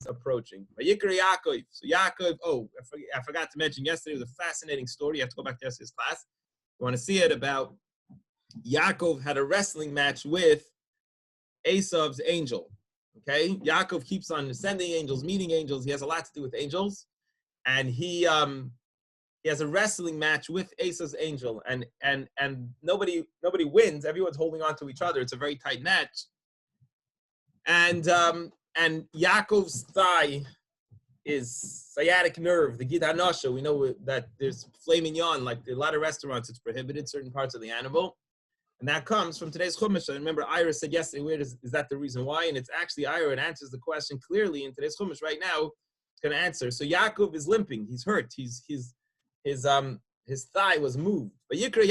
approaching. Yaakov. So Yaakov, I forgot to mention yesterday was a fascinating story. You have to go back to yesterday's class. You want to see it about Yaakov had a wrestling match with Esau's angel. Okay, Yaakov keeps on sending angels, meeting angels. He has a lot to do with angels, and he has a wrestling match with Esau's angel, and nobody wins. Everyone's holding on to each other. It's a very tight match, and Yaakov's thigh is sciatic nerve, the gid hanasha. We know that there's filet mignon, like a lot of restaurants, it's prohibited certain parts of the animal. And that comes from today's Chumash. And remember, Ira said yesterday, where is that the reason why? And it's actually Ira, it answers the question clearly in today's Chumash right now. It's going to answer. So Yaakov is limping. He's hurt. His thigh was moved. But Yikra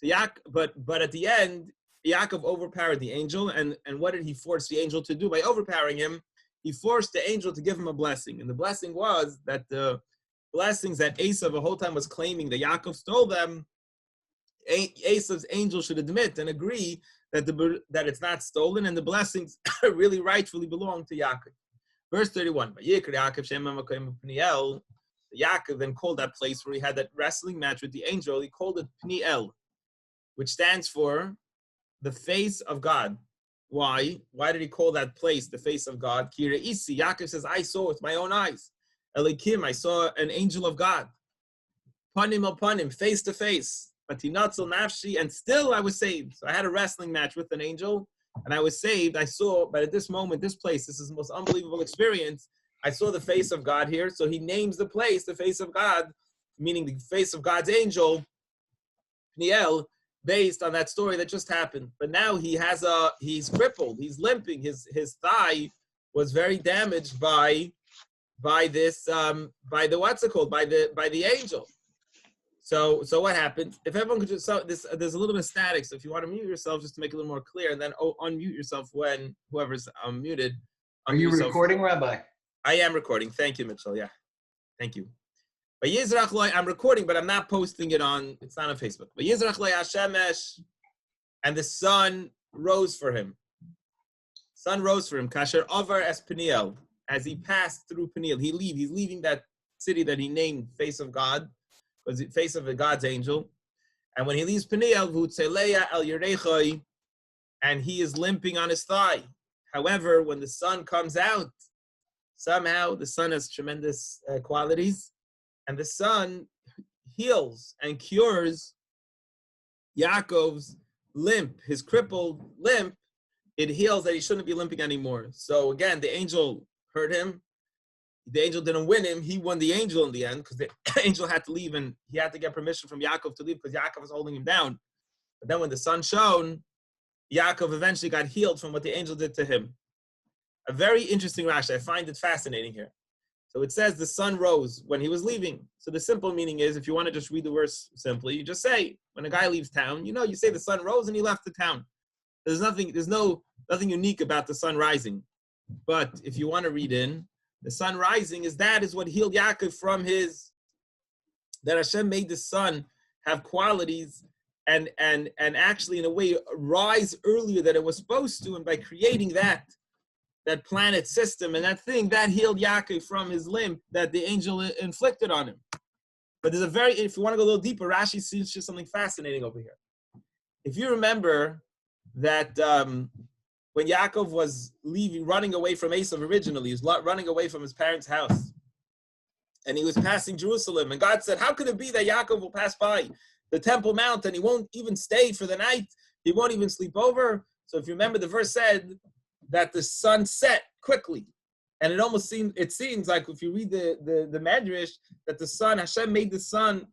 Yaakov, but at the end, Yaakov overpowered the angel. And what did he force the angel to do? By overpowering him, he forced the angel to give him a blessing. And the blessing was that the blessings that Esau the whole time was claiming that Yaakov stole them, Esau's angel should admit and agree that it's not stolen, and the blessings really rightfully belong to Yaakov. Verse 31. Yaakov then called that place where he had that wrestling match with the angel, he called it Pniel, which stands for the face of God. Why? Why did he call that place the face of God? Kira Isi. Yaakov says, I saw with my own eyes. Elikim, I saw an angel of God. Panim el panim, face to face. Batinatzel nafshi, and still I was saved. So I had a wrestling match with an angel, and I was saved. I saw, but at this moment, this place, this is the most unbelievable experience. I saw the face of God here. So he names the place the face of God, meaning the face of God's angel, Pniel, based on that story that just happened. But now he's crippled, he's limping. His thigh was very damaged by the angel. So what happened? If everyone could just, there's a little bit of static, so if you want to mute yourself just to make it a little more clear, and then unmute yourself when whoever's muted. Are you recording, Rabbi? I am recording. Thank you, Mitchell. Yeah, thank you. But Yizrach loy, I'm recording, but I'm not posting it on. It's not on Facebook. But Yizrach loy Hashemesh, and the sun rose for him. Sun rose for him. Kasher over as Peniel, as he passed through Peniel, he's leaving that city that he named Face of God, was the face of God's angel. And when he leaves Peniel, Vutzeleya el Yerechoi, and he is limping on his thigh. However, when the sun comes out, somehow the sun has tremendous qualities, and the sun heals and cures Yaakov's limp, his crippled limp. It heals that he shouldn't be limping anymore. So again, the angel hurt him. The angel didn't win him. He won the angel in the end because the angel had to leave, and he had to get permission from Yaakov to leave because Yaakov was holding him down. But then when the sun shone, Yaakov eventually got healed from what the angel did to him. A very interesting Rashi. I find it fascinating here. So it says the sun rose when he was leaving. So the simple meaning is, if you want to just read the verse simply, you just say, when a guy leaves town, you say the sun rose and he left the town. There's nothing unique about the sun rising. But if you want to read in, the sun rising is what healed Yaakov from that Hashem made the sun have qualities and actually in a way rise earlier than it was supposed to, and by creating that planet system and that thing, that healed Yaakov from his limp that the angel inflicted on him. But if you want to go a little deeper, Rashi sees just something fascinating over here. If you remember that when Yaakov was running away from Esau originally, he was running away from his parents' house, and he was passing Jerusalem, and God said, how could it be that Yaakov will pass by the Temple Mount and he won't even stay for the night? He won't even sleep over? So if you remember, the verse said that the sun set quickly, and it seems like if you read the Medrash, that the sun, Hashem made the sun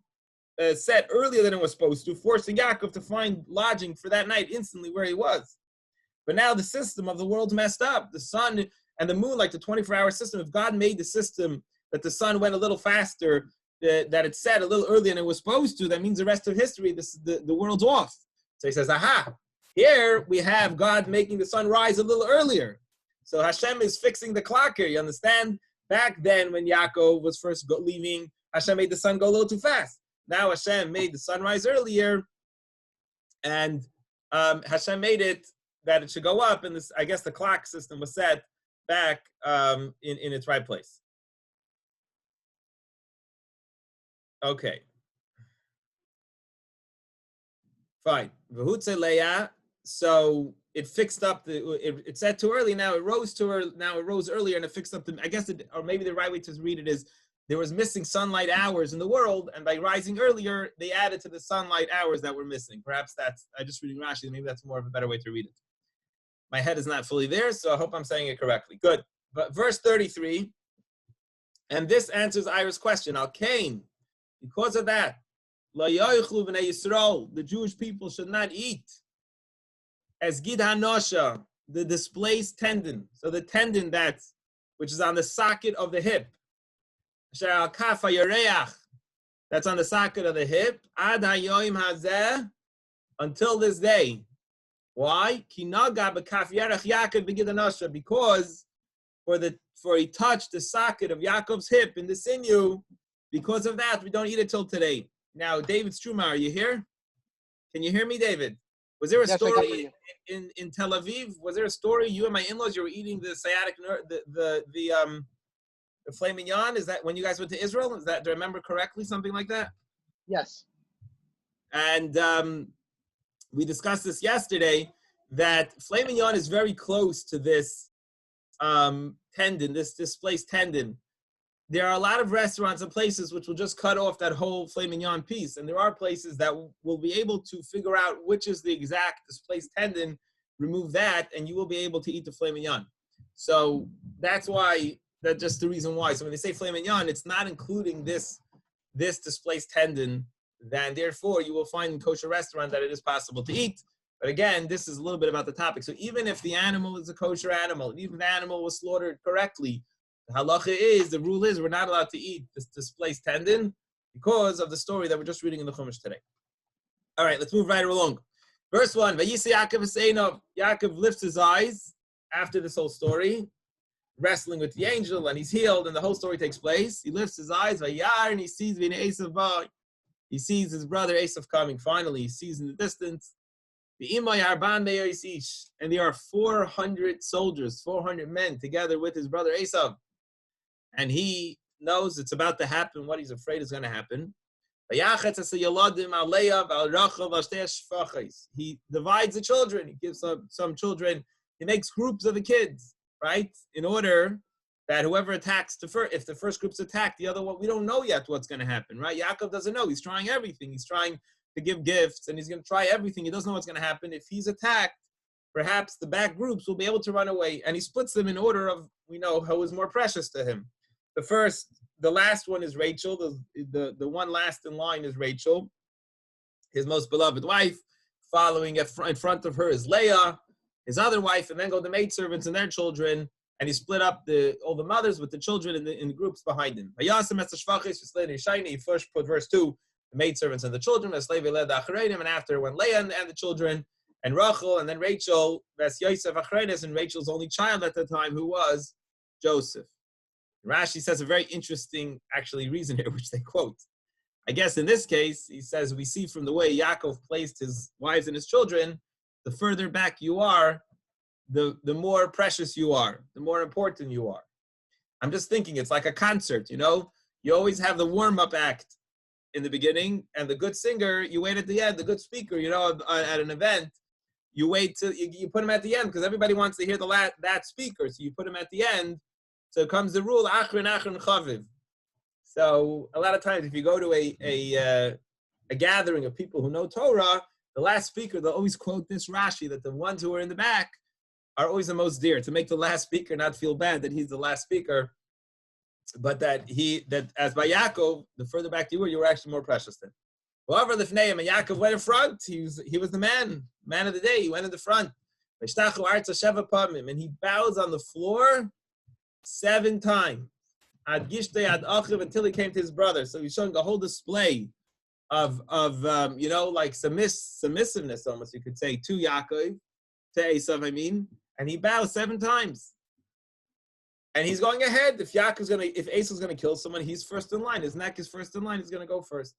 set earlier than it was supposed to, forcing Yaakov to find lodging for that night instantly where he was. But now the system of the world's messed up. The sun and the moon, like the 24-hour system, if God made the system that the sun went a little faster, that it set a little earlier than it was supposed to, that means the rest of history, the world's off. So he says, aha, here we have God making the sun rise a little earlier. So Hashem is fixing the clock here, you understand? Back then when Yaakov was first leaving, Hashem made the sun go a little too fast. Now Hashem made the sun rise earlier, and Hashem made it that it should go up, and I guess the clock system was set back in its right place. Okay. Fine. So it fixed up it said too early. Now it rose earlier, and it fixed up I guess or maybe the right way to read it is there was missing sunlight hours in the world, and by rising earlier, they added to the sunlight hours that were missing. Perhaps I just reading Rashi. Maybe that's more of a better way to read it. My head is not fully there, so I hope I'm saying it correctly. Good. But verse 33, and this answers Ira's question. Al Cain, because of that, the Jewish people should not eat as Gid Hanosha, the displaced tendon. So the tendon which is on the socket of the hip. That's on the socket of the hip. Ad hayoim hazeh, until this day. Why? Because for he touched the socket of Yaakov's hip in the sinew. Because of that, we don't eat it till today. Now, David Struma, are you here? Can you hear me, David? Was there a story in Tel Aviv? Was there a story? You and my in-laws, you were eating the sciatic nerve, the filet mignon. Is that when you guys went to Israel? Do I remember correctly? Something like that? Yes. And we discussed this yesterday, that filet mignon is very close to this tendon, this displaced tendon. There are a lot of restaurants and places which will just cut off that whole filet mignon piece. And there are places that will be able to figure out which is the exact displaced tendon, remove that, and you will be able to eat the filet mignon. So that's just the reason why. So when they say filet mignon, it's not including this displaced tendon. Then therefore you will find in kosher restaurant that it is possible to eat. But again, this is a little bit about the topic. So even if the animal is a kosher animal, even if the animal was slaughtered correctly, the rule is we're not allowed to eat this displaced tendon because of the story that we're just reading in the Chumash today. All right, let's move right along. Verse 1, Yaakov lifts his eyes after this whole story, wrestling with the angel, and he's healed, and the whole story takes place. He lifts his eyes, and he sees Esau. He sees his brother Esau coming. Finally, he sees in the distance. And there are 400 soldiers, 400 men together with his brother Esau. And he knows it's about to happen, what he's afraid is going to happen. He divides the children. He gives some children, he makes groups of the kids, right? In order that whoever attacks if the first group's attacked, the other one, we don't know yet what's going to happen, right? Yaakov doesn't know. He's trying everything. He's trying to give gifts, and he's going to try everything. He doesn't know what's going to happen. If he's attacked, perhaps the back groups will be able to run away. And he splits them in order of, we know, who is more precious to him. The last one is Rachel. The one last in line is Rachel, his most beloved wife. Following in front of her is Leah, his other wife, and then go the maidservants and their children. And he split up all the mothers with the children in the groups behind him. He first put verse 2, the maidservants and the children, and after went Leah and the children, and Rachel, and then Rachel, and Rachel's only child at the time, who was Joseph. Rashi says a very interesting, actually, reason here, which they quote. I guess in this case, he says, we see from the way Yaakov placed his wives and his children, the further back you are, the more precious you are, the more important you are. I'm just thinking, it's like a concert, you know? You always have the warm-up act in the beginning, and the good singer, you wait at the end, the good speaker, you know, at an event, you wait till you put him at the end, because everybody wants to hear that speaker, so you put him at the end. So comes the rule, achron chaviv. So a lot of times, if you go to a gathering of people who know Torah, the last speaker, they'll always quote this Rashi, that the ones who are in the back are always the most dear, to make the last speaker not feel bad that he's the last speaker, but that as by Yaakov, the further back you were actually more precious than. However, Lifneim, and Yaakov went in front. He was the man of the day. He went in the front. And he bows on the floor 7 times. Ad gishtei ad achiv, until he came to his brother. So he's showing a whole display of like submissiveness, almost you could say, to Yaakov, to Esau, and he bows 7 times. And he's going ahead. If Esau's gonna kill someone, he's first in line. His neck is first in line. He's gonna go first.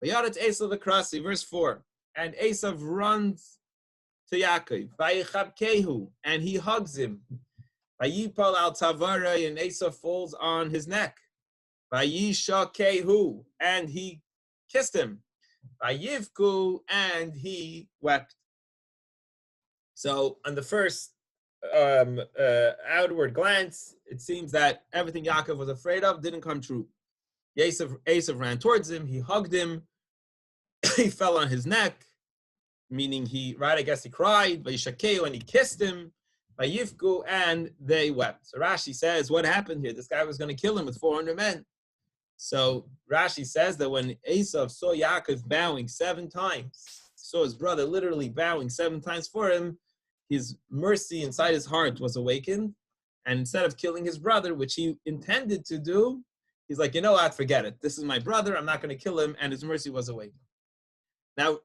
Vayaretz Esau the Krasi, verse 4. And Esau runs to Yaakov, and he hugs him. Vayipal al tavaray, and Esau falls on his neck. Vayishakehu, and he kissed him. Vayivku, and he wept. So on the first outward glance, it seems that everything Yaakov was afraid of didn't come true. Esau ran towards him, he hugged him, he fell on his neck, meaning he cried, Vayishakeu, and he kissed him, Vayivku, and they wept. So Rashi says, what happened here? This guy was going to kill him with 400 men. So Rashi says that when Esau saw Yaakov bowing 7 times, saw his brother literally bowing 7 times for him, his mercy inside his heart was awakened. And instead of killing his brother, which he intended to do, he's like, you know what, forget it. This is my brother, I'm not going to kill him, and his mercy was awakened. Now,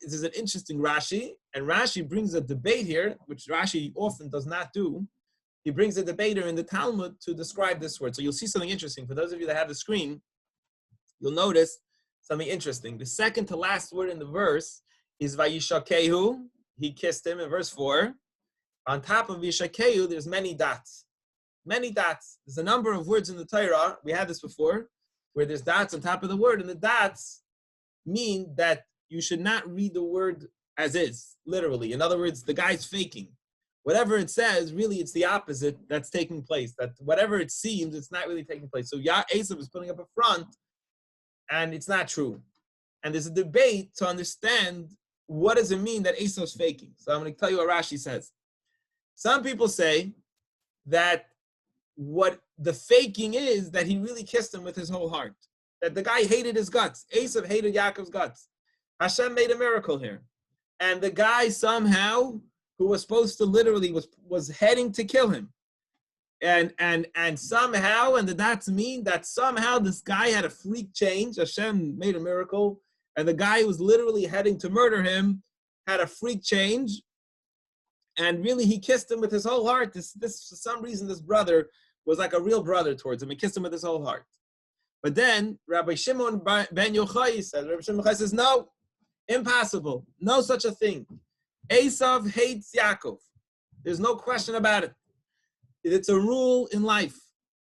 this is an interesting Rashi, and Rashi brings a debate here, which Rashi often does not do. He brings a debater in the Talmud to describe this word. So you'll see something interesting. For those of you that have the screen, you'll notice something interesting. The second to last word in the verse is Vayishakehu. He kissed him in verse 4. On top of Vayishakehu, there's many dots. Many dots. There's a number of words in the Torah. We had this before, where there's dots on top of the word, and the dots mean that you should not read the word as is, literally. In other words, the guy's faking. Whatever it says, really, it's the opposite that's taking place. That whatever it seems, it's not really taking place. So Esau is putting up a front, and it's not true. And there's a debate to understand what does it mean that Esau is faking. So I'm going to tell you what Rashi says. Some people say that what the faking is that he really kissed him with his whole heart. That the guy hated his guts. Esau hated Yaakov's guts. Hashem made a miracle here. And the guy somehow, who was supposed to literally was heading to kill him. And somehow, and that's mean that somehow this guy had a freak change. Hashem made a miracle. And the guy who was literally heading to murder him had a freak change. And really, he kissed him with his whole heart. This for some reason, this brother was like a real brother towards him. He kissed him with his whole heart. But then Rabbi Shimon ben Yochai says, no, impossible. No such a thing. Esau hates Yaakov. There's no question about it. It's a rule in life.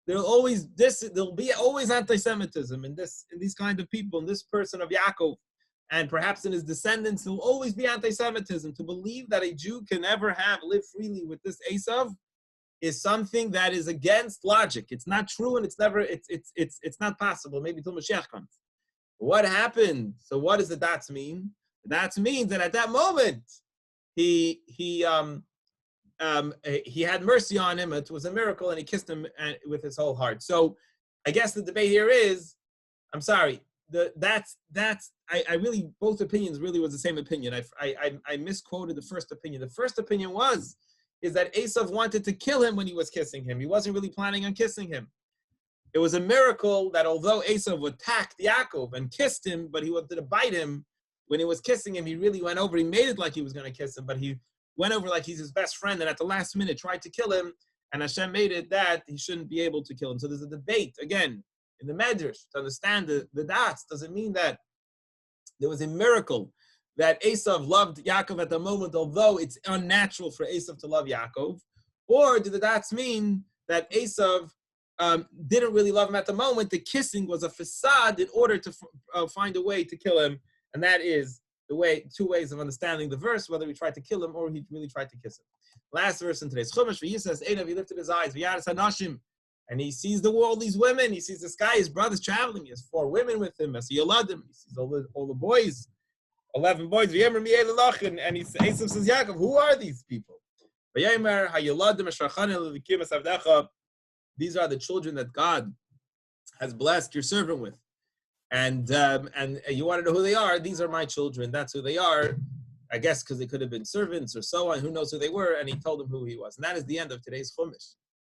There'll be always anti-Semitism in these kind of people, in this person of Yaakov, and perhaps in his descendants, there'll always be anti-Semitism. To believe that a Jew can never live freely with this Esau is something that is against logic. It's not true, and it's not possible. Maybe till Mashiach comes. What happened? So what does the dots mean? The dots means that at that moment he had mercy on him. It was a miracle, and he kissed him with his whole heart. So I guess the debate here is, I'm sorry, I really, both opinions really was the same opinion. I misquoted the first opinion. The first opinion is that Esau wanted to kill him when he was kissing him. He wasn't really planning on kissing him. It was a miracle that although Esau attacked Yaakov and kissed him, but he wanted to bite him, when he was kissing him, he really went over. He made it like he was going to kiss him, but he went over like he's his best friend, and at the last minute tried to kill him, and Hashem made it that he shouldn't be able to kill him. So there's a debate, again, in the Medrash, to understand the dots. Does it mean that there was a miracle that Esau loved Yaakov at the moment, although it's unnatural for Esau to love Yaakov? Or do the dots mean that Esau didn't really love him at the moment? The kissing was a facade in order to find a way to kill him, and that is two ways of understanding the verse, whether he tried to kill him or he really tried to kiss him. Last verse in today's Chumash, he says, he lifted his eyes, and he sees all these women. He sees this guy, his brother's traveling. He has 4 women with him. He sees all the boys, 11 boys. And Esau says, Yaakov, who are these people? These are the children that God has blessed your servant with. And you want to know who they are? These are my children. That's who they are. I guess because they could have been servants or so on. Who knows who they were? And he told them who he was. And that is the end of today's Chumash.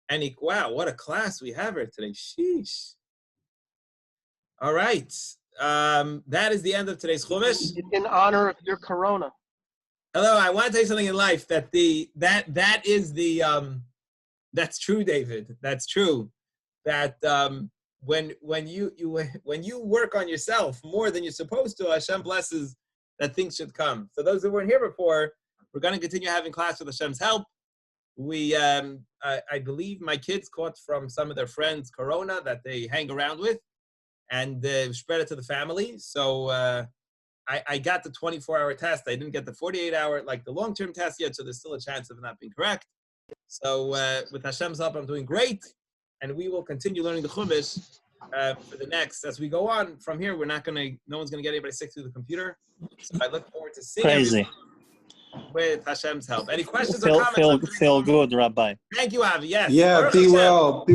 And wow, what a class we have here today. Sheesh. All right. That is the end of today's Chumash. In honor of your corona. Hello, I want to tell you something in life that that's true, David. That's true. That when you work on yourself more than you're supposed to, Hashem blesses that things should come. So those who weren't here before, we're going to continue having class with Hashem's help. We, I believe my kids caught from some of their friends corona that they hang around with, and spread it to the family. So I got the 24-hour test. I didn't get the 48-hour, like the long-term test yet, so there's still a chance of it not being correct. So with Hashem's help, I'm doing great, and we will continue learning the Chumash for the next, as we go on from here. No one's gonna get anybody sick through the computer. So I look forward to seeing everyone with Hashem's help. Any questions or comments? Feel good, Rabbi. Thank you, Avi. Yes. Yeah, Baruch be Hashem.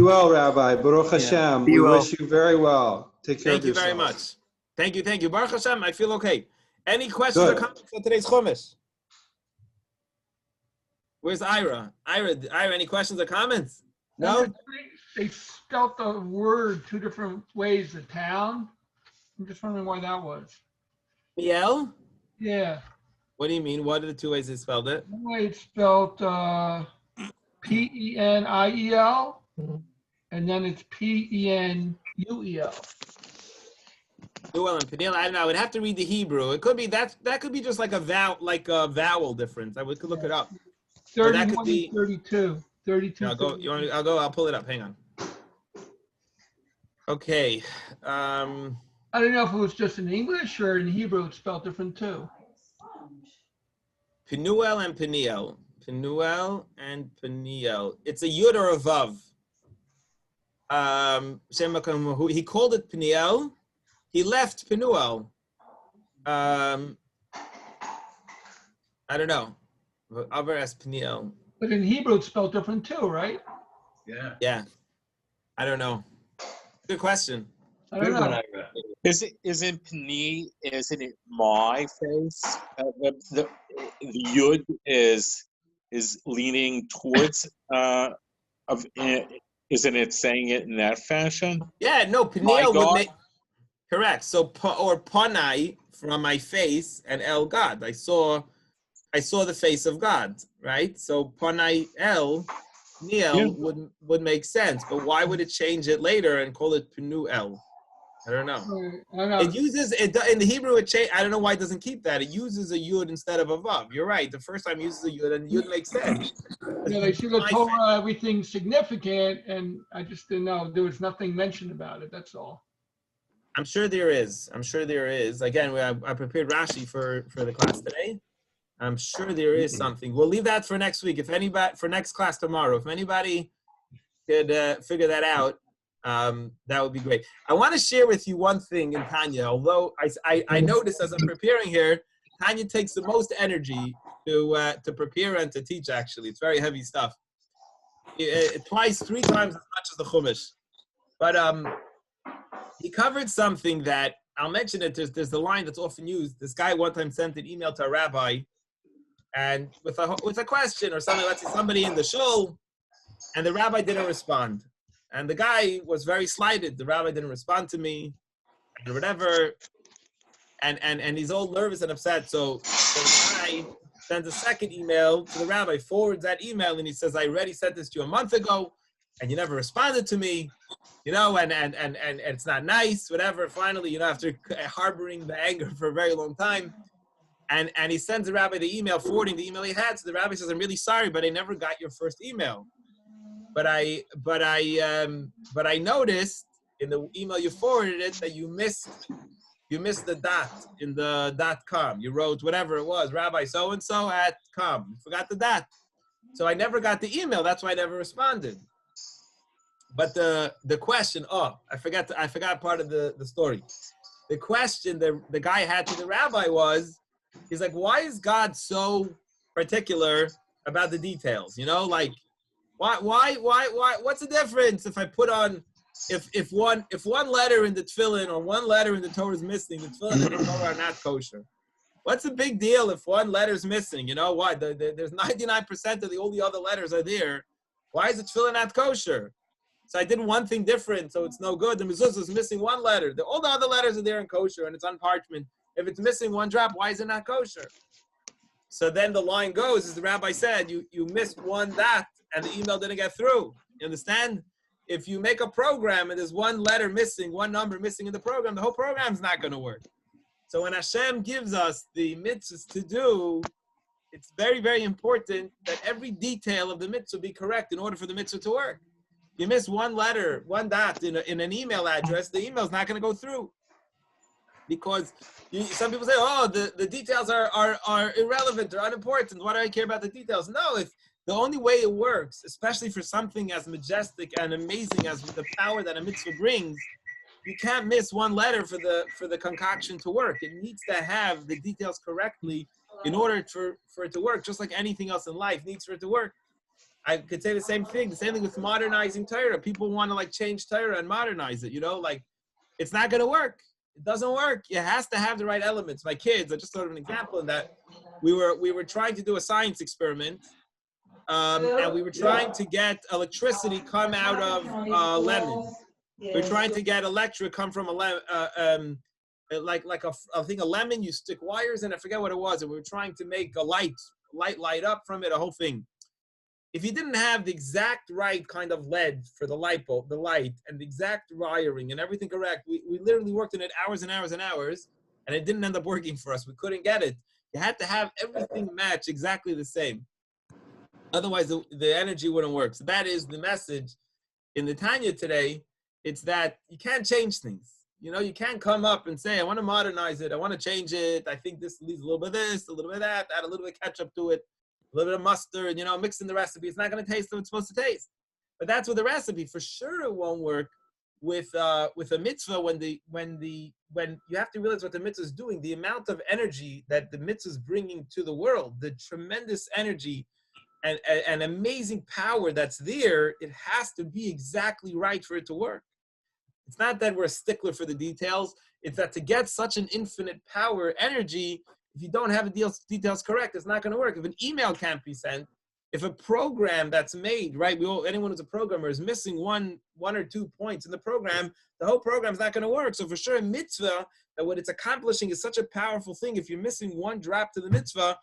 well, Rabbi. Baruch Hashem. Be We well. wish you very well. Take care Thank of you yourself. very much. Thank you. Baruch Hashem, I feel okay. Any questions Good. or comments for today's Chumash? Where's Ira? Ira, any questions or comments? No? They spelt the word two different ways, the town. I'm just wondering why that was. Miel? Yeah. What do you mean? What are the two ways they spelled it? One way it's spelled P-E-N-I-E-L, and then it's P-E-N-U-E-L. Newell and Peniel. I don't know. I would have to read the Hebrew. It could be that could be just like a vowel difference. I could look it up. 31 that could be- and 32. 32. I'll go. I'll pull it up. Hang on. Okay. I don't know if it was just in English or in Hebrew it's spelled different too. Penuel and Peniel. Penuel and Peniel. It's a yud or a vav. He called it Peniel. He left Penuel. I don't know. Over as Peniel. But in Hebrew it's spelled different too, right? Yeah. I don't know. Good question. I don't know. Isn't it my face? The yud is leaning towards isn't it saying it in that fashion? Yeah, no, Peniel would make correct. So Panai from my face and El God. I saw the face of God, right? So Panai El Niel would make sense, but why would it change it later and call it Penuel? I don't know. It uses it in the Hebrew. I don't know why it doesn't keep that. It uses a yud instead of a vav. You're right. The first time it uses a yud, and the yud makes sense. Yeah, they should have told everything significant, and I just didn't know. There was nothing mentioned about it. That's all. I'm sure there is. Again, I prepared Rashi for the class today. I'm sure there is something. We'll leave that for next week. For next class tomorrow, if anybody could figure that out, that would be great. I want to share with you one thing in Tanya. Although I noticed as I'm preparing here, Tanya takes the most energy to prepare and to teach. Actually, it's very heavy stuff. Three times as much as the Chumash. But he covered something that I'll mention it. There's the line that's often used. This guy one time sent an email to a rabbi, and with a question or something. Let's say somebody in the shul, and the rabbi didn't respond. And the guy was very slighted. The rabbi didn't respond to me, and whatever. And he's all nervous and upset. So the guy sends a second email to the rabbi, forwards that email, and he says, "I already sent this to you a month ago, and you never responded to me, and it's not nice, whatever." Finally, after harboring the anger for a very long time, and he sends the rabbi the email, forwarding the email he had. So the rabbi says, "I'm really sorry, but I never got your first email. But I noticed in the email you forwarded it that you missed the dot in the .com. You wrote whatever it was, Rabbi so and so at .com. You forgot the dot. So I never got the email. That's why I never responded." But the question, I forgot part of the story. The question the guy had to the rabbi was, he's like, why is God so particular about the details? Like, why? What's the difference if I put on, if one letter in the tefillin or one letter in the Torah is missing, the tefillin and the Torah are not kosher? What's the big deal if one letter's missing? Why? There's 99% of all the other letters are there. Why is the tefillin not kosher? So I did one thing different, so it's no good. The mezuzah is missing one letter. All the other letters are there in kosher, and it's on parchment. If it's missing one drop, why is it not kosher? So then the line goes, as the rabbi said, you missed one dot, and the email didn't get through. You understand? If you make a program and there's one letter missing, one number missing in the program, the whole program's not going to work. So when Hashem gives us the mitzvahs to do, it's very, very important that every detail of the mitzvah be correct in order for the mitzvah to work. You miss one letter, one dot in an email address, the email's not going to go through. Because some people say, oh, the details are irrelevant or unimportant. Why do I care about the details? No, if the only way it works, especially for something as majestic and amazing as the power that a mitzvah brings, you can't miss one letter for the concoction to work. It needs to have the details correctly in order for it to work, just like anything else in life needs for it to work. I could say the same thing with modernizing Torah. People want to like change Torah and modernize it, like it's not going to work. It doesn't work. It has to have the right elements. My kids, I just thought of an example in that we were trying to do a science experiment, and we were trying to get electricity come out of lemons. We're trying to get electric come from a lemon, I think a lemon. You stick wires in. I forget what it was, and we were trying to make a light light up from it, a whole thing. If you didn't have the exact right kind of lead for the light bulb, the light, and the exact wiring and everything correct, we literally worked on it hours and hours and hours, and it didn't end up working for us. We couldn't get it. You had to have everything match exactly the same. Otherwise, the energy wouldn't work. So that is the message in the Tanya today. It's that you can't change things. You can't come up and say, I want to modernize it. I want to change it. I think this leaves a little bit of this, a little bit of that, add a little bit of ketchup to it. A little bit of mustard, mix in the recipe. It's not going to taste what it's supposed to taste. But that's with the recipe. For sure, it won't work with a mitzvah when you have to realize what the mitzvah is doing. The amount of energy that the mitzvah is bringing to the world, the tremendous energy and amazing power that's there. It has to be exactly right for it to work. It's not that we're a stickler for the details. It's that to get such an infinite power, energy. If you don't have the details correct, it's not going to work. If an email can't be sent, if a program that's made, right, anyone who's a programmer is missing one or 2 points in the program, the whole program's not going to work. So for sure, a mitzvah, that what it's accomplishing is such a powerful thing. If you're missing one drop to the mitzvah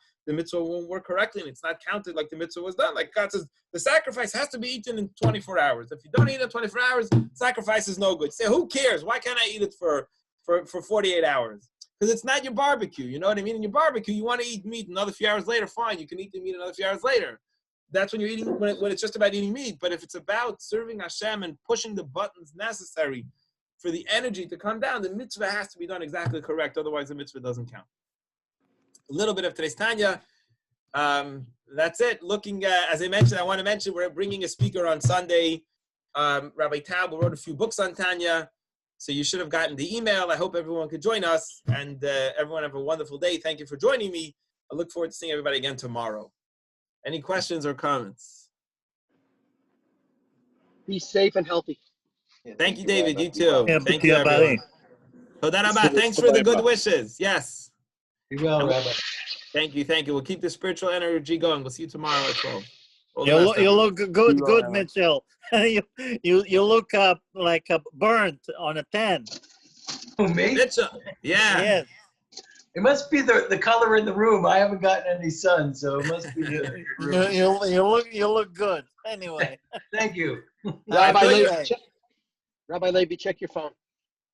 won't work correctly, and it's not counted like the mitzvah was done. Like God says, the sacrifice has to be eaten in 24 hours. If you don't eat it in 24 hours, sacrifice is no good. Say, who cares? Why can't I eat it for 48 hours? Because it's not your barbecue, you know what I mean? In your barbecue, you want to eat meat another few hours later, fine. You can eat the meat another few hours later. That's when you're eating, when it's just about eating meat. But if it's about serving Hashem and pushing the buttons necessary for the energy to come down, the mitzvah has to be done exactly correct. Otherwise, the mitzvah doesn't count. A little bit of today's Tanya. That's it. Looking, as I mentioned, I want to mention we're bringing a speaker on Sunday. Rabbi Taub wrote a few books on Tanya. So you should have gotten the email. I hope everyone could join us, and everyone have a wonderful day. Thank you for joining me. I look forward to seeing everybody again tomorrow. Any questions or comments? Be safe and healthy. Yeah, Thank you, David. You too. Yeah, Thank you, everyone. Toda rabba. Thanks for the good wishes. Yes. Be well, Rabbi. Thank you. We'll keep the spiritual energy going. We'll see you tomorrow at 12. You look good, Mitchell. you look like burnt on a 10. Who, me? Mitchell. Yeah. Yes. It must be the color in the room. I haven't gotten any sun, so it must be the room. You look good. Anyway. Thank you. Rabbi Levi, check your phone.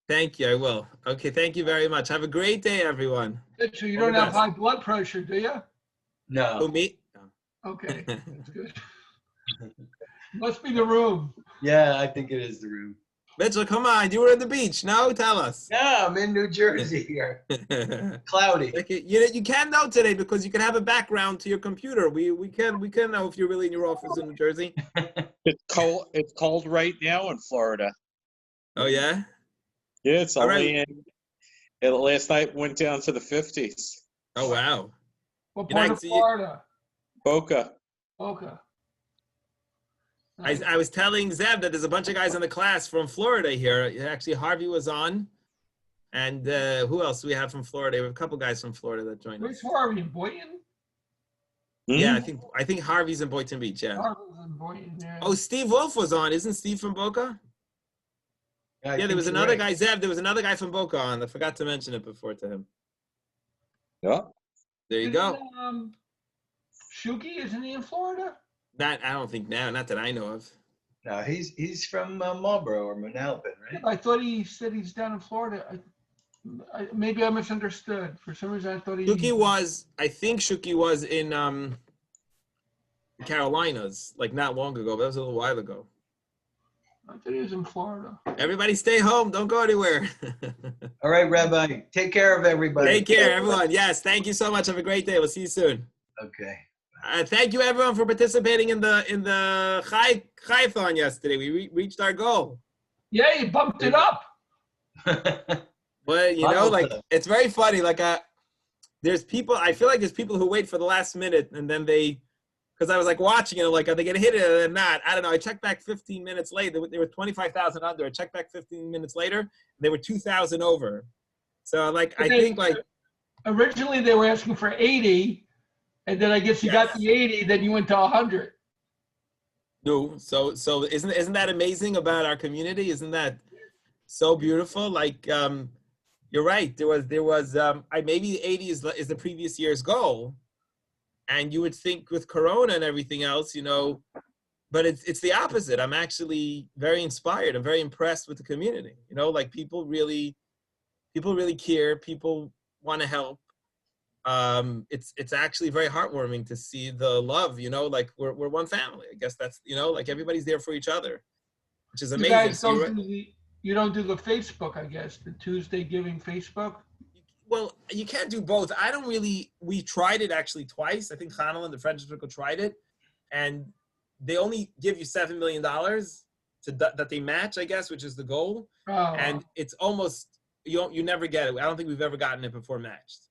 Thank you. I will. Okay. Thank you very much. Have a great day, everyone. So you don't have high blood pressure, do you? No. Who, me? Okay, that's good. Must be the room. Yeah, I think it is the room. Mitchell, come on. You were at the beach. No? Tell us. Yeah, I'm in New Jersey here. Cloudy. You can know today because you can have a background to your computer. We can know if you're really in your office in New Jersey. It's cold right now in Florida. Oh, yeah? Yeah, it's All only right. last night went down to the 50s. Oh, wow. What Good part night of to you. Florida? Boca. Okay. I was telling Zeb that there's a bunch of guys in the class from Florida here. Actually, Harvey was on. And who else do we have from Florida? We have a couple guys from Florida that joined us. Where's Harvey, in Boynton? Yeah, I think Harvey's in Boynton Beach, yeah. Harvey's in Boynton, yeah. Oh, Steve Wolf was on. Isn't Steve from Boca? Yeah, there was another guy, Zeb. There was another guy from Boca on. I forgot to mention it before to him. Yeah. There you go. Shuki, isn't he in Florida? I don't think now, not that I know of. No, he's from Marlboro or Manalapan, right? I thought he said he's down in Florida. Maybe I misunderstood. For some reason, I thought he. I think Shuki was in Carolinas, like not long ago, but that was a little while ago. I thought he was in Florida. Everybody stay home. Don't go anywhere. All right, Rabbi. Take care of everybody. Take care, everyone. Yes, thank you so much. Have a great day. We'll see you soon. Okay. Thank you, everyone, for participating in the Chai-thon yesterday. We reached our goal. Yeah, you bumped it up. Well, you know, like, it's very funny. Like, there's people, I feel like there's people who wait for the last minute, and then because I was like watching it, I'm like, are they going to hit it or they're not? I don't know. I checked back 15 minutes later. They were 25,000 under. I checked back 15 minutes later. They were 2,000 over. So, like, I think, like. Originally, they were asking for 80, and then I guess you got the 80, then you went to 100. No, so isn't that amazing about our community? Isn't that so beautiful? Like, you're right. There was maybe 80 is the previous year's goal. And you would think with Corona and everything else, you know, but it's the opposite. I'm actually very inspired. I'm very impressed with the community. You know, like people really care. People want to help. It's actually very heartwarming to see the love. You know, like we're one family. I guess that's, you know, like everybody's there for each other, which is amazing. You guys don't do the Facebook, I guess, the Tuesday Giving Facebook. Well, you can't do both. We tried it actually twice. I think Hanel and the French Circle tried it, and they only give you $7 million that they match, I guess, which is the goal. Oh. And it's almost, you never get it. I don't think we've ever gotten it before matched.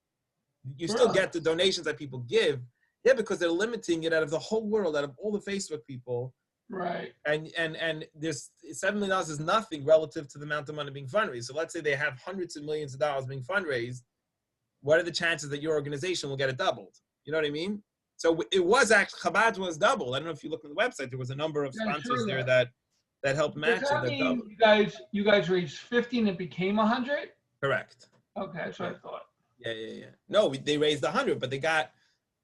You still get the donations that people give. Yeah, because they're limiting it out of the whole world, out of all the Facebook people. Right. And there's $7 million is nothing relative to the amount of money being fundraised. So let's say they have hundreds of millions of dollars being fundraised. What are the chances that your organization will get it doubled? You know what I mean? So it was actually, Chabad was doubled. I don't know if you look at the website, there was a number of sponsors there that helped match it. That mean you guys raised 50 and it became 100? Correct. Okay, that's what I thought. Yeah. No, they raised 100, but there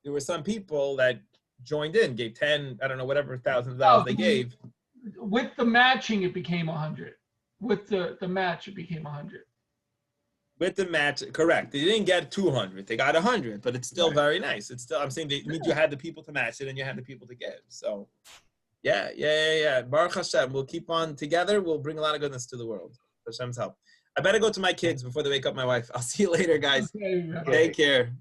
were some people that joined in, gave 10, I don't know, whatever $1,000 they gave. With the matching, it became 100. With the match, it became 100. With the match, correct. They didn't get 200. They got 100, but it's still very nice. It's still, I'm saying you had the people to match it and you had the people to give. So, yeah. Baruch Hashem, we'll keep on together. We'll bring a lot of goodness to the world. Hashem's help. I better go to my kids before they wake up my wife. I'll see you later, guys. Okay. Take care.